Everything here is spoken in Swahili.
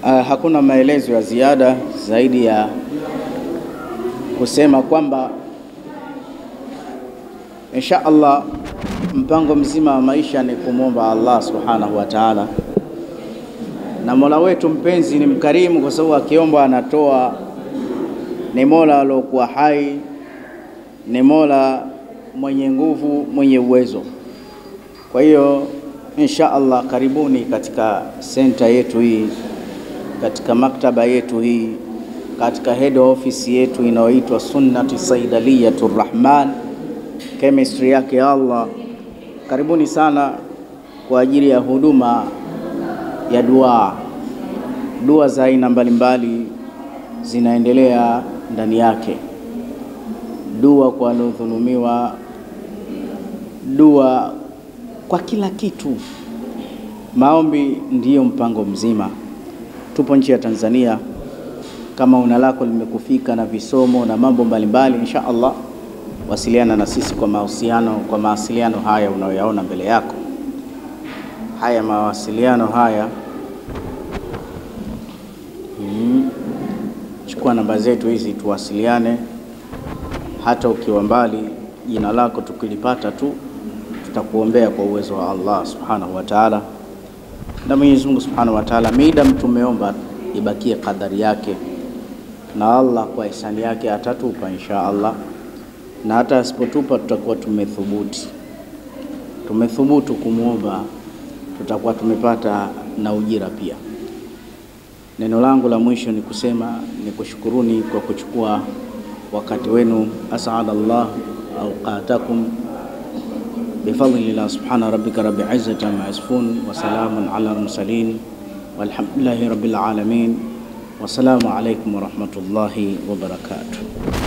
Hakuna maelezo ya ziada zaidi ya kusema kwamba insha Allah mpango mzima wa maisha ni kumwomba Allah subhanahu wa ta'ala, na Mola wetu mpenzi ni mkarimu, kwa sababu akiomba anatoa. Ni Mola aliyokuwa hai, ni Mola mwenye nguvu, mwenye uwezo. Kwa hiyo insha Allah karibuni katika center yetu hii, katika maktaba yetu hii, katika head office yetu inayoitwa Sunnati Saidaliyatur Rahman, chemistry yake Allah. Karibuni sana kwa ajili ya huduma ya dua za aina mbalimbali zinaendelea ndani yake. Dua kwa waliodhulumiwa, dua kwa kila kitu. Maombi ndiyo mpango mzima. Tupo nchi ya Tanzania. Kama una lako limekufika na visomo na mambo mbalimbali, insha Allah wasiliana na sisi kwa mawasiliano haya unayoyaona mbele yako. Haya mawasiliano haya, chukua namba zetu hizi tuwasiliane. Hata ukiwa mbali, jina lako tukilipata tu tutakuombea kwa uwezo wa Allah subhanahu wa ta'ala. Na Mwenyezi Mungu subhanahu wa ta'ala, mida tumeomba ibakie kadari yake, na Allah kwa ihsani yake atatupa insha Allah. Na hata asipotupa tutakuwa tumethubutu kumuomba, tutakuwa tumepata na ujira pia. Neno langu la mwisho ni kusema ni kushukuruni kwa kuchukua wakati wenu. As'adallah awqatakum bifadlillah. Subhana rabbika rabbil izzati amma yasifun wa salamun ala mursalin walhamdulillahi rabbil alamin. Wassalamu alaykum wa rahmatullahi wa barakatuh.